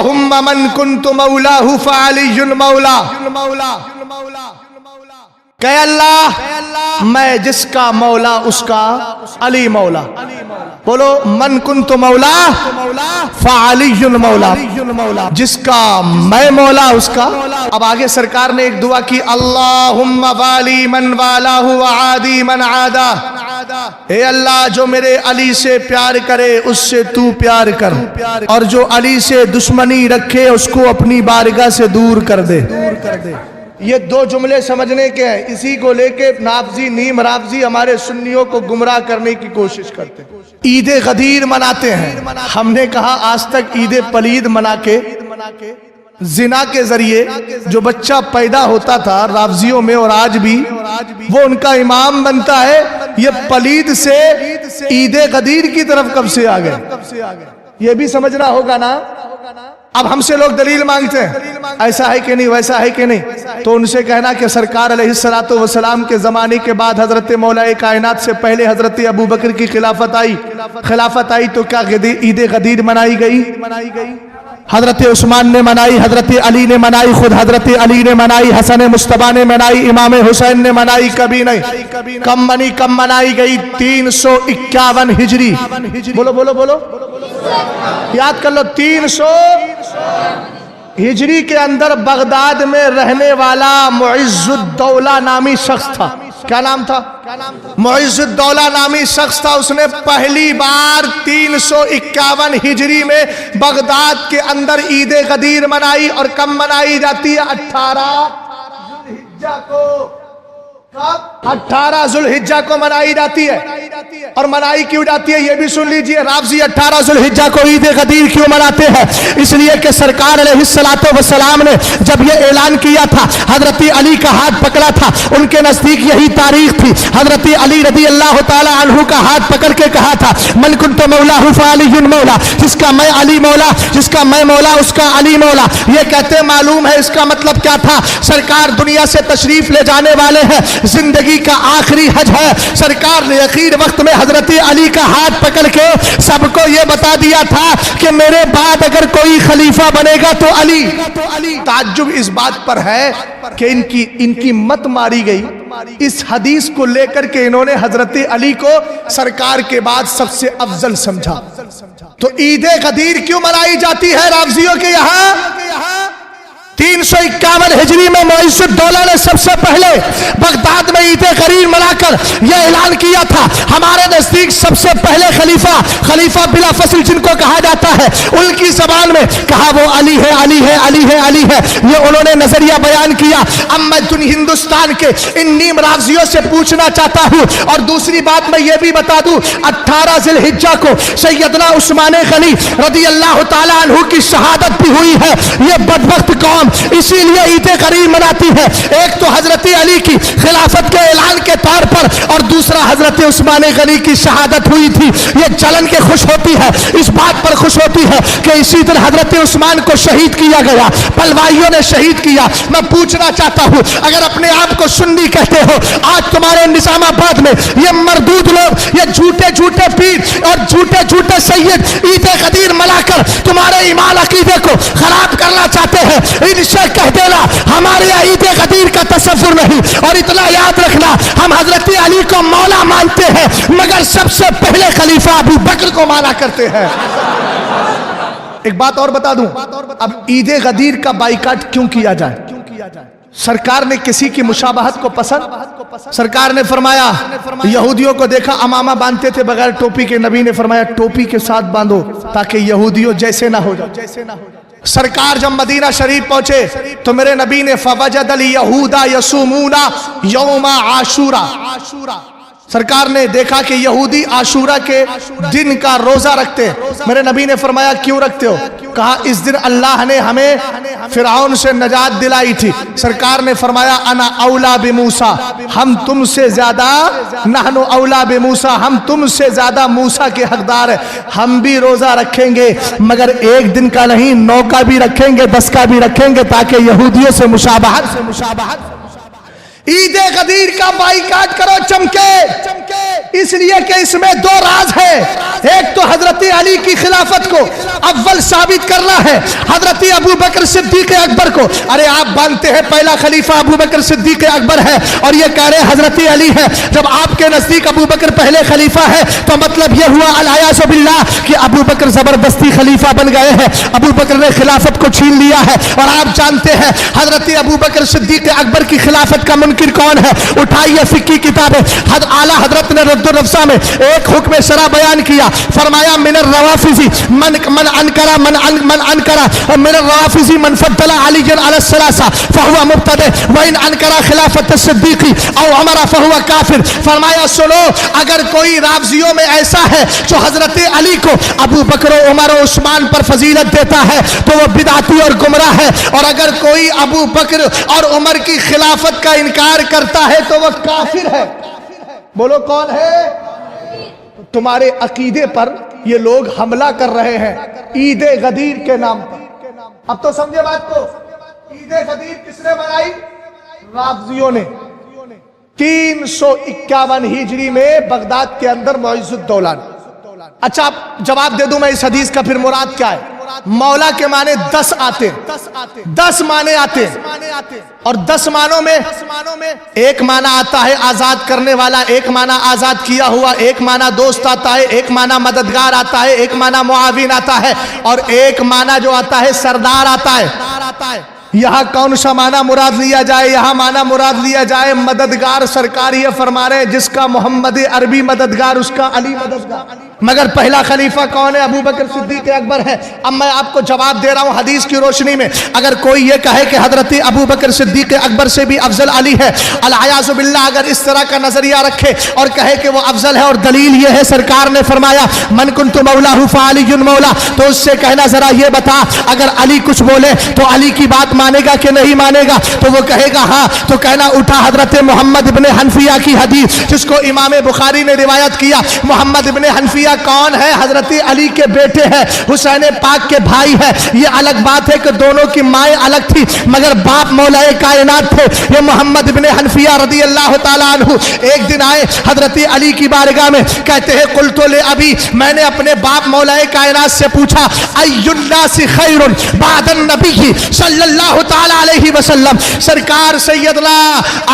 اللہم من کنت مولاہ فعلی مولا، کہ اللہ میں جس کا مولا اس کا علی مولا. بولو من کنت مولا فعلی مولا، جس کا میں مولا اس کا. اب آگے سرکار نے ایک دعا کی، اللہم والی من والہ وعادی من عادہ. اے اللہ جو میرے علی سے پیار کرے اس سے تو پیار کر، اور جو علی سے دشمنی رکھے اس کو اپنی بارگاہ سے دور کر دے. یہ دو جملے سمجھنے کے ہیں. اسی کو لے کے نافذی نیم رافضی ہمارے سنیوں کو گمراہ کرنے کی کوشش کرتے ہیں. عید غدیر مناتے ہیں. ہم نے کہا آج تک عید پلید منا کے زنا کے ذریعے جو بچہ پیدا ہوتا تھا رافضیوں میں، اور آج بھی وہ ان کا امام بنتا ہے. یہ پلید سے عید غدیر کی طرف کب سے آ گئے؟ یہ بھی سمجھنا ہوگا نا. اب ہم سے لوگ دلیل مانگتے ہیں، ایسا ہے کہ نہیں، ویسا ہے کہ نہیں. تو ان سے کہنا کہ سرکار علیہ السلام کے زمانے کے بعد حضرت مولا کائنات سے پہلے حضرت ابو بکر کی خلافت آئی تو کیا عید غدیر منائی گئی؟ حضرت عثمان نے منائی، حضرت علی نے منائی، خود حضرت علی نے منائی، حسن مصطفیٰ نے منائی، امام حسین نے منائی. کبھی نہیں. کم منائی گئی 351 ہجری. بولو بولو بولو، یاد کر لو. 300 ہجری کے اندر بغداد میں رہنے والا معز الدولہ نامی شخص تھا. کیا نام تھا؟ معز الدولہ نامی شخص تھا. اس نے پہلی بار 351 ہجری میں بغداد کے اندر عید غدیر منائی. اور کب منائی جاتی ہے؟ 18 ذوالحجہ کو. 18 ذوالحجہ کو منائی جاتی ہے. اور منائی کیوں جاتی ہے یہ بھی سن لیجئے. رافضی 18 ذوالحجہ کو عید غدیر کیوں مناتے ہیں؟ اس لیے کہ سرکار علیہ السلام نے جب یہ اعلان کیا تھا، حضرت علی کا ہاتھ پکڑا تھا. ان کے نزدیک یہی تاریخ تھی. حضرت علی رضی اللہ تعالی عنہ کا ہاتھ پکڑ کے کہا تھا، من کنت مولاہ فعلی مولا، جس کا میں علی مولا، جس کا میں مولا اس کا علی مولا. یہ کہتے معلوم ہے اس کا مطلب کیا تھا؟ سرکار دنیا سے تشریف لے جانے والے ہیں، زندگی کا آخری حج ہے. سرکار نے اخیر وقت میں حضرت علی کا ہاتھ پکڑ کے سب کو یہ بتا دیا تھا کہ میرے بعد اگر کوئی خلیفہ بنے گا تو علی. تعجب اس بات پر ہے کہ ان کی مت ماری گئی اس حدیث کو لے کر کے. انہوں نے حضرت علی کو سرکار کے بعد سب سے افضل سمجھا. تو عید غدیر کیوں منائی جاتی ہے رافضیوں کے یہاں؟ 351 ہجری میں معز الدولہ نے سب سے پہلے بغداد میں عید غدیر منا کر یہ اعلان کیا تھا، ہمارے نزدیک سب سے پہلے خلیفہ بلا فصل جن کو کہا جاتا ہے، ان کی زبان میں کہا وہ علی ہے، علی ہے، علی ہے، علی ہے. یہ انہوں نے نظریہ بیان کیا. اب میں ہندوستان کے ان نیم رافضیوں سے پوچھنا چاہتا ہوں. اور دوسری بات میں یہ بھی بتا دوں، 18 ذی الحجہ کو سیدنا عثمان غنی رضی اللہ تعالی عنہ کی شہادت بھی ہوئی ہے. یہ بدبخت قوم اسی لیے عید غدیر مناتی ہے. ایک تو حضرت علی کی خلافت کے اعلان کے طور پر، اور دوسرا حضرت عثمان غنی کی شہادت ہوئی تھی. یہ جلن کے خوش ہوتی ہے، اس بات پر خوش ہوتی ہے کہ اسی دن حضرت عثمان کو شہید کیا گیا، پلوائیوں نے شہید کیا. میں پوچھنا چاہتا ہوں، اگر اپنے آپ کو سنی کہتے ہو، آج تمہارے نظام آباد میں یہ مردود لوگ، یہ جھوٹے پیر اور جھوٹے سید عید غدیر منا کر تمہارے ایمان عقیدے کو خراب کرنا چاہتے ہیں. ان سے کہہ دینا ہمارے عید غدیر کا تصور نہیں. اور اتنا یاد رکھنا، ہم حضرت علی کو مولا مانتے ہیں مگر سب سے پہلے خلیفہ ابو بکر کو مانا کرتے ہیں. ایک بات اور بتا دوں، اب عید غدیر کا بائیکاٹ کیوں کیا جائے؟ سرکار نے کسی کی مشابہت کو پسند؟ سرکار نے فرمایا، یہودیوں کو دیکھا امامہ باندھتے تھے بغیر ٹوپی کے، نبی نے فرمایا ٹوپی کے ساتھ باندھو تاکہ یہودیوں جیسے نہ ہو جائے. سرکار جب مدینہ شریف پہنچے تو میرے نبی نے فوجد الیہود یصومون یوم عاشورہ، سرکار نے دیکھا کہ یہودی عاشورہ کے دن کا روزہ رکھتے. میرے نبی نے فرمایا کیوں رکھتے ہو؟ کہا اس دن اللہ نے ہمیں فرعون سے نجات دلائی تھی. سرکار نے فرمایا انا اولا بموسیٰ، ہم تم سے زیادہ، نحن اولا بموسیٰ، ہم تم سے زیادہ موسیٰ کے حقدار ہیں. ہم بھی روزہ رکھیں گے مگر ایک دن کا نہیں، 9 کا بھی رکھیں گے، 10 کا بھی رکھیں گے تاکہ یہودیوں سے مشابہت. عید غدیر کا بائیکاٹ کرو چمکے، اس لیے کہ اس میں دو راز ہے۔ ایک تو حضرت علی کی خلافت کو اول ثابت کرنا ہے، حضرت ابو بکر صدیق اکبر کو۔ ارے آپ مانتے ہیں پہلا خلیفہ ابو بکر صدیق اکبر ہے اور یہ کہہ رہے حضرت علی ہے۔ جب آپ کے نزدیک ابو بکر پہلے خلیفہ ہے تو مطلب یہ ہوا الیاذ باللہ کہ ابو بکر زبردستی خلیفہ بن گئے ہیں، ابو بکر نے خلافت کو چھین لیا ہے۔ اور آپ جانتے ہیں حضرت ابو بکر صدیق اکبر کی خلافت کا منکر کون ہے؟ اٹھائیے فقہ کتابیں، اعلیٰ حضرت نے رد النفسہ میں ایک حکم شرع بیان کیا، فرمایا من الروافض من انکر من الروافض من فضل علی علی الثلاثہ فهو مبتدع وان انکر خلافت الصدیق او عمر فهو کافر۔ فرمایا سنو، اگر کوئی رافضیوں میں ایسا ہے جو حضرت علی کو ابو بکر و عمر و عثمان پر فضیلت دیتا ہے تو وہ بدعتی اور گمراہ ہے، اور اگر کوئی ابو بکر اور عمر کی خلافت کا انکار کرتا ہے تو وہ کافر ہے۔ بولو کون ہے؟ تمہارے عقیدے پر یہ لوگ حملہ کر رہے ہیں عید غدیر کے نام پر۔ اب تو سمجھے بات کو، عید غدیر کس نے منائی؟ رافضیوں نے۔ 351 ہجری میں بغداد کے اندر معز الدولہ نے۔ اچھا جواب دے دوں میں اس حدیث کا، پھر مراد کیا ہے؟ مولا کے معنی 10 آتے ہیں، 10 معنی آتے ہیں، اور 10 معنوں میں ایک معنی آتا ہے آزاد کرنے والا، ایک معنی آزاد کیا ہوا، ایک معنی دوست آتا ہے، ایک معنی مددگار آتا ہے، ایک معنی معاون آتا ہے، اور ایک معنی جو آتا ہے سردار آتا ہے۔ یہاں کون سا معنی مراد لیا جائے؟ یہاں معنی مراد لیا جائے مددگار۔ سرکار یہ فرما رہے ہیں جس کا محمد عربی مددگار اس کا علی مددگار۔ مگر پہلا خلیفہ کون ہے؟ ابو بکر صدیق اکبر ہے۔ اب میں آپ کو جواب دے رہا ہوں حدیث کی روشنی میں۔ اگر کوئی یہ کہے کہ حضرت ابو بکر صدیق اکبر سے بھی افضل علی ہے، الیاذ باللہ، اگر اس طرح کا نظریہ رکھے اور کہے کہ وہ افضل ہے اور دلیل یہ ہے سرکار نے فرمایا من کنت مولا فعلی مولا، تو اس سے کہنا ذرا یہ بتا اگر علی کچھ بولے تو علی کی بات مانے گا کہ نہیں مانے گا؟ تو وہ کہے گا ہاں، تو کہنا اٹھا حضرت محمد ابن حنفیہ کی حدیث جس کو امام بخاری نے روایت کیا۔ محمد ابن حنفیہ کون ہے؟ حضرت علی کے بیٹے ہیں، حسین پاک کے بھائی ہے۔ یہ الگ بات ہے کہ دونوں کی مائیں الگ تھی مگر باپ مولا کائنات تھے۔ یہ محمد ابن حنفیہ رضی اللہ تعالیٰ عنہ ایک دن آئے حضرت علی کی بارگاہ میں، کہتے ہیں قلت لأبی، میں نے اپنے باپ مولا کائنات سے پوچھا ای الناس خیر بعد النبی صلی اللہ تعالیٰ علیہ وسلم، سرکار سیدنا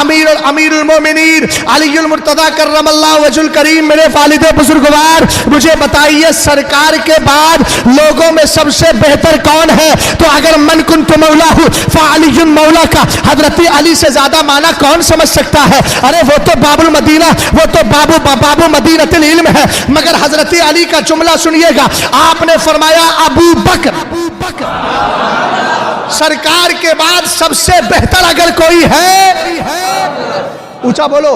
امیر المومنین علی المرتضی کرم اللہ وجہ الکریم، میرے والد بزرگوار، مجھے بتائیے سرکار کے بعد لوگوں میں سب سے بہتر کون ہے؟ تو اگر من کنت مولا فعلی مولا کا حضرت علی سے زیادہ معنی کون سمجھ سکتا ہے؟ ارے وہ تو باب المدینہ، وہ تو بابو مدینۃ العلم ہے۔ مگر حضرت علی کا جملہ سنیے گا، آپ نے فرمایا ابو بکر سرکار کے بعد سب سے بہتر اگر کوئی ہے، اونچا بولو،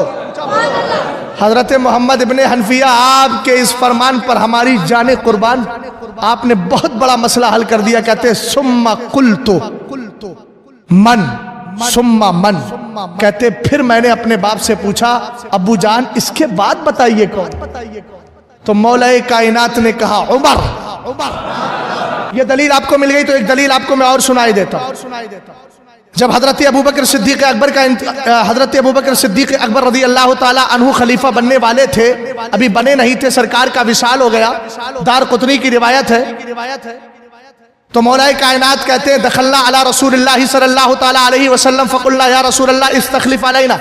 حضرت محمد ابن حنفیہ، آپ کے اس فرمان پر ہماری جان قربان۔ آپ نے بہت بڑا مسئلہ حل کر دیا، کہتے ہیں ثم قلت من، ثم من، کہتے پھر میں نے اپنے باپ سے پوچھا ابو جان اس کے بعد بتائیے کون؟ تو مولا کائنات نے کہا عمر۔ یہ دلیل آپ کو مل گئی تو ایک دلیل آپ کو میں اور سنائی دیتا ہوں۔ جب حضرت ابو بکر صدیق اکبر رضی اللہ تعالیٰ عنہ خلیفہ بننے والے تھے، ابھی بنے نہیں تھے، سرکار کا وصال ہو گیا، دار قطنی کی روایت ہے۔ تو مولا کائنات کہتے ہیں دخلنا علی رسول اللہ صلی اللہ تعالیٰ علیہ وسلم فقلنا یا رسول اللہ استخلف علینا،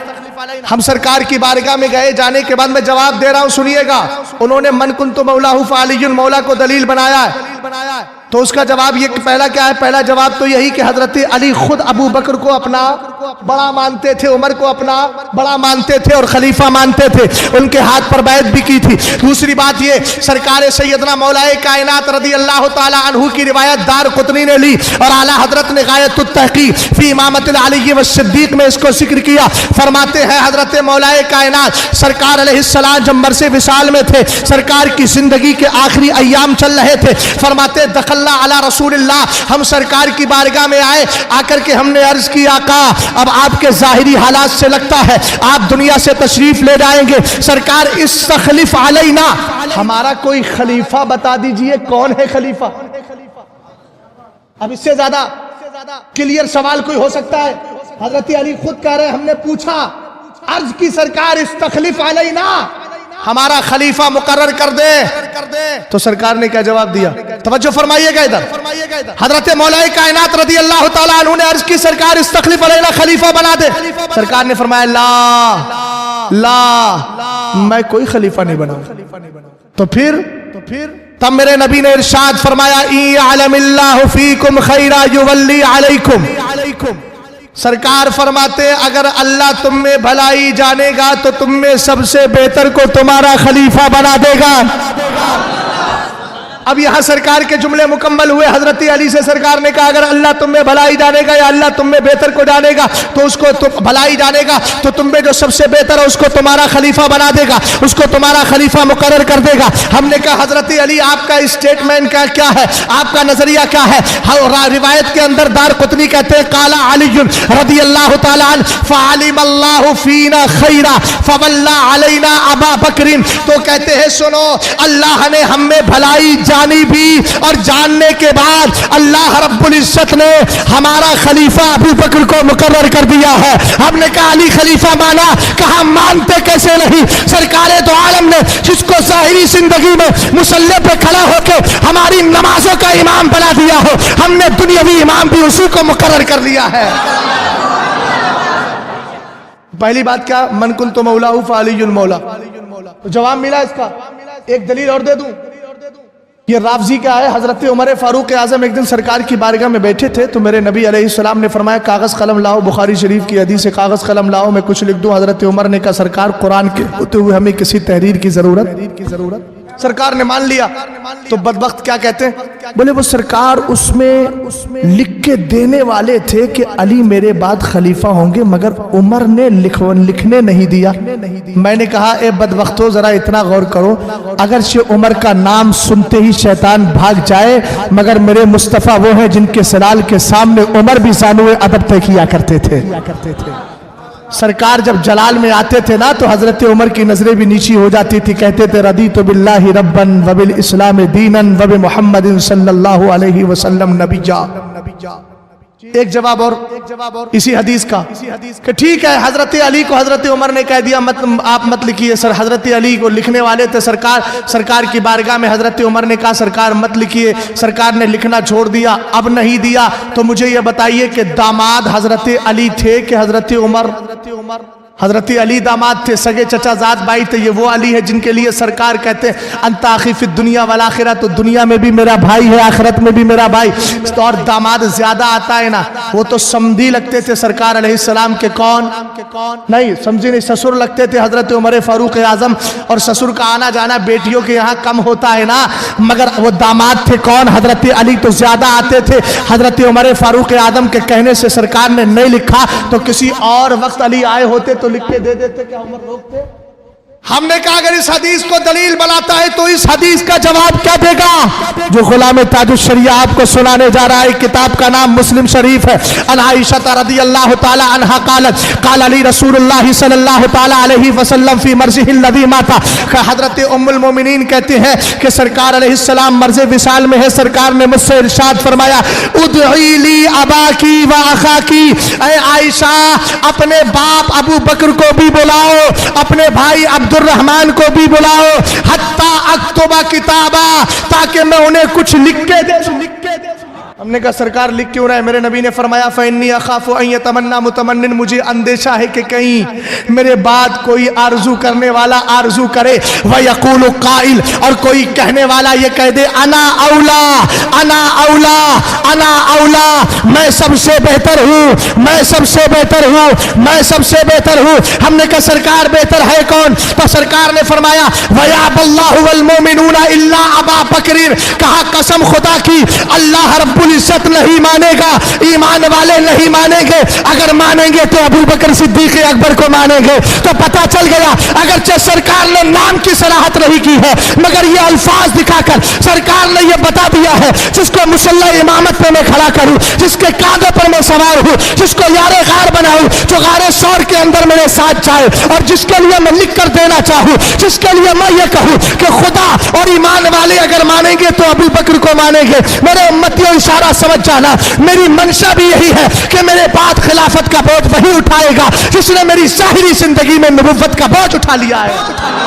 ہم سرکار کی بارگاہ میں گئے، جانے کے بعد میں جواب دے رہا ہوں سنیے گا، انہوں نے من کنت مولا فعلی مولا کو دلیل بنایا ہے۔ تو اس کا جواب یہ پہلا کیا ہے؟ پہلا جواب تو یہی کہ حضرت علی خود ابو بکر کو اپنا بڑا مانتے تھے، عمر کو اپنا بڑا مانتے تھے اور خلیفہ مانتے تھے، ان کے ہاتھ پر بیعت بھی کی تھی۔ دوسری بات یہ سرکار سیدنا مولا کائنات رضی اللہ تعالیٰ عنہ کی روایت دار قطنی نے لی اور اعلیٰ حضرت نے غایت التحقیق فی امامت العلی والصدیق میں اس کو ذکر کیا۔ فرماتے ہیں حضرت مولا کائنات سرکار علیہ السلام جب مرث وصال میں تھے، سرکار کی زندگی کے آخری ایام چل رہے تھے، فرماتے دخلنا علی رسول اللہ، ہم سرکار کی بارگاہ میں آئے، آ کر کے ہم نے عرض کی آقا اب آپ کے ظاہری حالات سے لگتا ہے آپ دنیا سے تشریف لے جائیں گے، سرکار استخلف علینا، ہمارا کوئی خلیفہ بتا دیجئے کون ہے خلیفہ؟ اب اس سے زیادہ کلیئر سوال کوئی ہو سکتا ہے؟ حضرت علی خود کہہ رہے ہیں ہم نے پوچھا عرض کی سرکار استخلف علینا، ہمارا خلیفہ مقرر کر دے. تو سرکار نے کیا جواب دیا؟ توجہ فرمائیے گا ادھر. حضرت مولا کائنات رضی اللہ تعالیٰ عنہ نے عرض کی سرکار استخلف علینا، خلیفہ بنا دے. سرکار نے فرمایا لا میں کوئی خلیفہ نہیں بناؤں. تو پھر تب میرے نبی نے ارشاد فرمایا اِعْلَمِ اللَّهُ فِيكُمْ خَيْرًا يُوَلِّي عَلَيْكُمْ. سرکار فرماتے اگر اللہ تم میں بھلائی جانے گا تو تم میں سب سے بہتر کو تمہارا خلیفہ بنا دے گا. اب یہاں سرکار کے جملے مکمل ہوئے. حضرت علی سے سرکار نے کہا اگر اللہ تم میں بھلائی جانے گا یا اللہ تم میں بہتر کو جانے گا تو اس کو بھلائی جانے گا تو تم میں جو سب سے بہتر ہے اس کو تمہارا خلیفہ بنا دے گا، اس کو تمہارا خلیفہ مقرر کر دے گا. ہم نے کہا حضرت علی آپ کا اسٹیٹمنٹ کیا ہے، آپ کا نظریہ کیا ہے؟ روایت کے اندر دارقطنی کہتے ہیں قال علی رضی اللہ تعالی عنہ فعلم اللہ فینا خیرا فولا علینا ابا بکر. تو کہتے ہیں سنو، اللہ نے ہم میں بھلائی جانی بھی اور جاننے کے بعد اللہ رب العزت نے ہمارا خلیفہ ابو بکر کو مقرر کر دیا ہے. ہم نے کہا علی خلیفہ مانا، کہا مانتے کیسے نہیں؟ سرکار دو عالم نے جس کو ظاہری زندگی میں مصلی پہ کھڑا ہو کے ہماری نمازوں کا امام بنا دیا ہو، ہم نے دنیاوی امام بھی اسی کو مقرر کر لیا ہے. پہلی بات کیا؟ من کنت مولا فعلی المولا. جواب ملا اس کا. ایک دلیل اور دے دوں. یہ رافضی کا ہے. حضرت عمر فاروق اعظم ایک دن سرکار کی بارگاہ میں بیٹھے تھے تو میرے نبی علیہ السلام نے فرمایا کاغذ قلم لاؤ. بخاری شریف کی حدیث ہے کاغذ قلم لاؤ میں کچھ لکھ دوں. حضرت عمر نے کہا سرکار قرآن کے ہوتے ہوئے ہمیں کسی تحریر کی ضرورت. سرکار نے مان لیا. تو بدبخت کیا کہتے ہیں؟ بولے وہ سرکار اس میں لکھ کے دینے والے تھے کہ علی میرے بعد خلیفہ ہوں گے مگر عمر نے لکھنے نہیں دیا. میں نے کہا اے بدبختو ذرا اتنا غور کرو، اگرچہ عمر کا نام سنتے ہی شیطان بھاگ جائے مگر میرے مصطفیٰ وہ ہیں جن کے سلال کے سامنے عمر بھی زانوے ادب طے کیا کرتے تھے. سرکار جب جلال میں آتے تھے نا تو حضرت عمر کی نظریں بھی نیچی ہو جاتی تھی. کہتے تھے رضیت باللہ ربا وبالاسلام دینا وبمحمد صلی اللہ علیہ وسلم نبیا. ایک جواب اور اسی حدیث کا کہ ٹھیک ہے حضرت علی کو حضرت عمر نے کہہ دیا آپ مت لکھیے. سر حضرت علی کو لکھنے والے تھے. سرکار کی بارگاہ میں حضرت عمر نے کہا سرکار مت لکھیے. سرکار نے لکھنا چھوڑ دیا. اب نہیں دیا تو مجھے یہ بتائیے کہ داماد حضرت علی تھے کہ حضرت عمر؟ حضرت علی داماد تھے، سگے چچا زاد بھائی تھے. یہ وہ علی ہے جن کے لیے سرکار کہتے ہیں انت اخی فی الدنیا والآخرہ. تو دنیا میں بھی میرا بھائی ہے، آخرت میں بھی میرا بھائی. اور داماد زیادہ آتا ہے نا. وہ تو سمدھی لگتے تھے سرکار علیہ السلام کے. کون نہیں سمجھی نہیں، سسر لگتے تھے حضرت عمر فاروق اعظم. اور سسر کا آنا جانا بیٹیوں کے یہاں کم ہوتا ہے نا، مگر وہ داماد تھے کون؟ حضرت علی. تو زیادہ آتے تھے. حضرت عمر فاروق اعظم کے کہنے سے سرکار نے نہیں لکھا. تو کسی اور وقت علی آئے ہوتے تو لکھ کے دے دیتے. کیا عمر روکتے؟ ہم نے کہا اگر اس حدیث کو دلیل بناتا ہے تو اس حدیث کا جواب کیا دے گا؟ جو غلام تاج الشریعہ آپ کو سنانے جا رہا ہے. کتاب کا نام مسلم شریف ہے. عن عائشہ رضی اللہ تعالی عنہا قالت قال علی رسول اللہ صلی اللہ تعالی علیہ وسلم فی مرضہ الذی مات. حضرت ام المومنین کہتے ہیں کہ سرکار علیہ السلام مرض وصال میں ہے. سرکار نے مجھ سے ارشاد فرمایا ادعی لی اباکی و اخاکی. اے عائشہ اپنے باپ ابو بکر کو بھی بلاؤ، اپنے بھائی عبد الرحمن کو بھی بلاؤ. حتی اکتبہ کتابا، تاکہ میں انہیں کچھ لکھ کے دے دوں. ہم نے کہا سرکار لکھ کیوں رہا ہے؟ میرے نبی نے فرمایا فَإِنِّي أَخَافُ أَن يَتَمَنَّى مُتَمَنٍّ. مجھے اندیشہ ہے کہ کہیں میرے بعد کوئی آرزو کرنے والا آرزو کرے. وَيَقُولُ قَائِلٌ، اور کوئی کہنے والا یہ کہہ دے انا اولا انا اولا انا اولا، میں سب سے بہتر ہوں، میں سب سے بہتر ہوں، میں سب سے بہتر ہوں. ہم نے کہا سرکار بہتر ہے کون؟ تو سرکار نے فرمایا وَيَأْبَى اللَّهُ وَالْمُؤْمِنُونَ إِلَّا أَبَا بَكْرٍ. کہا قسم خدا کی اللہ رب العزت نہیں مانے گا، ایمان والے نہیں مانیں گے. اگر مانیں گے تو ابو بکر صدیق اکبر کو مانیں گے. تو پتہ چل گیا اگرچہ سرکار نے نام کی صراحت نہیں کی ہے مگر یہ الفاظ دکھا کر سرکار نے یہ بتا دیا ہے جس کو مسلح امامت پہ میں کھڑا کروں جس کے کاندھے پر میں سوار ہوں، جس کو یار غار بناؤں، جو غار سور کے اندر میرے ساتھ جائے، اور جس کے لیے میں لکھ کر دینا چاہوں، جس کے لیے میں یہ کہوں کہ خدا اور ایمان والے اگر مانیں گے تو ابو بکر کو مانیں گے۔ میرے امتیوں اشارہ سمجھ جانا، میری منشا بھی یہی ہے کہ میرے بعد خلافت کا بوجھ وہی اٹھائے گا جس نے میری ظاہری زندگی میں نبوت کا بوجھ اٹھا لیا ہے۔